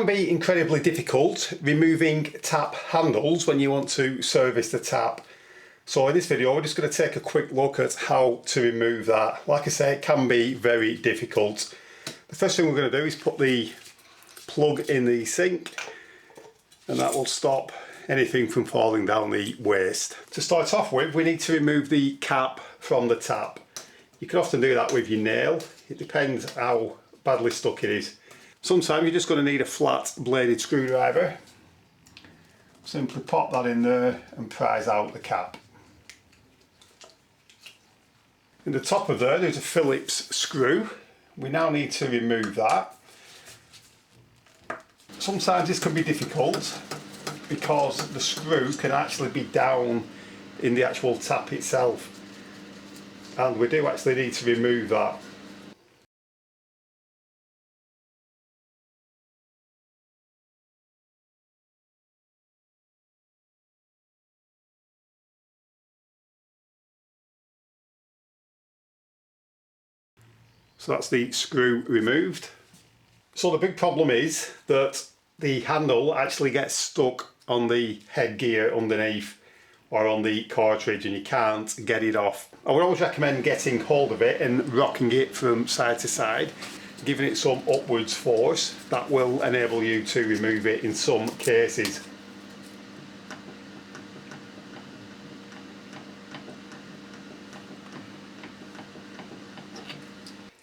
be incredibly difficult removing tap handles when you want to service the tap. So in this video we're just going to take a quick look at how to remove that. Like I say, it can be very difficult. The first thing we're going to do is put the plug in the sink, and that will stop anything from falling down the waste. To start off with, we need to remove the cap from the tap. You can often do that with your nail. It depends how badly stuck it is. Sometimes you're just going to need a flat bladed screwdriver. Simply pop that in there and prise out the cap. In the top of there's a Phillips screw. We now need to remove that. Sometimes this can be difficult because the screw can actually be down in the actual tap itself, and we do actually need to remove that. So that's the screw removed. So the big problem is that the handle actually gets stuck on the headgear underneath or on the cartridge, and you can't get it off. I would always recommend getting hold of it and rocking it from side to side, giving it some upwards force. That will enable you to remove it in some cases.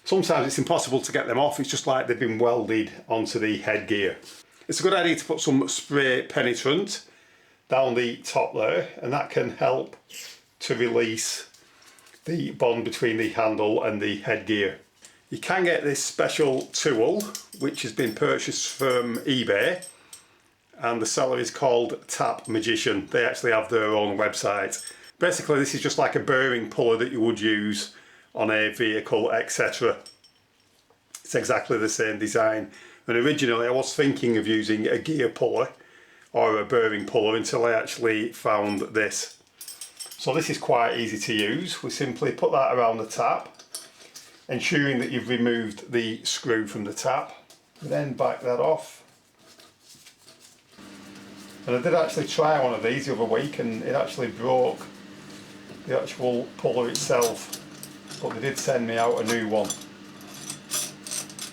Sometimes it's impossible to get them off, it's just like they've been welded onto the headgear. It's a good idea to put some spray penetrant down the top there, and that can help to release the bond between the handle and the headgear. You can get this special tool which has been purchased from eBay, and the seller is called Tap Magician. They actually have their own website. Basically this is just like a bearing puller that you would use on a vehicle, etc. It's exactly the same design, and originally I was thinking of using a gear puller or a bearing puller until I actually found this. So this is quite easy to use. We simply put that around the tap, ensuring that you've removed the screw from the tap. We then back that off. And I did actually try one of these the other week, and it actually broke the actual puller itself, but they did send me out a new one.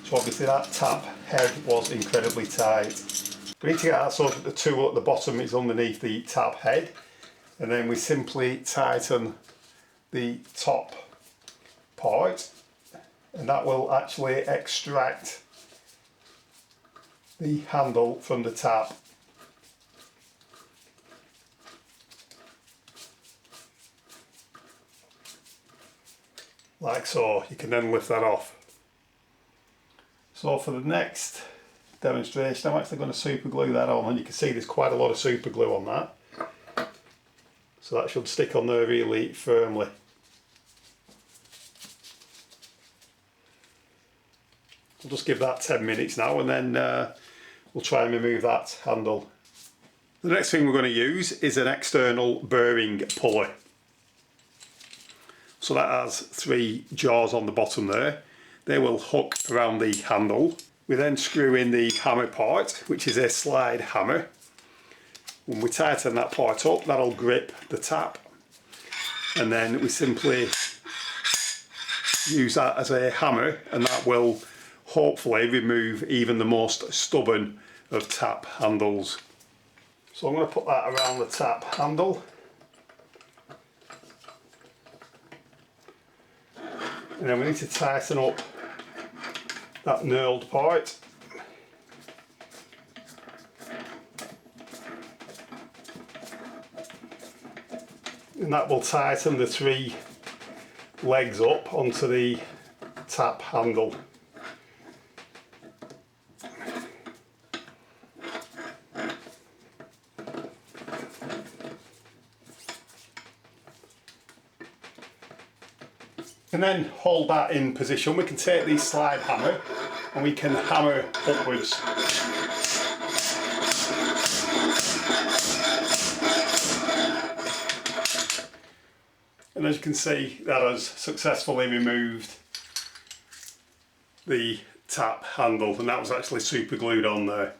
So obviously that tap head was incredibly tight. We need to get that so that the tool at the bottom is underneath the tap head, and then we simply tighten the top part, and that will actually extract the handle from the tap. Like so. You can then lift that off. So for the next demonstration I'm actually going to super glue that on, and you can see there's quite a lot of super glue on that, so that should stick on there really firmly. We'll just give that 10 minutes now, and then we'll try and remove that handle. The next thing we're going to use is an external bearing puller. So that has 3 jaws on the bottom there. They will hook around the handle. We then screw in the hammer part, which is a slide hammer. When we tighten that part up, that'll grip the tap, and then we simply use that as a hammer, and that will hopefully remove even the most stubborn of tap handles. So I'm going to put that around the tap handle, and then we need to tighten up that knurled part. And that will tighten the 3 legs up onto the tap handle. And then hold that in position. We can take the slide hammer and we can hammer upwards. And as you can see, that has successfully removed the tap handle, and that was actually super glued on there.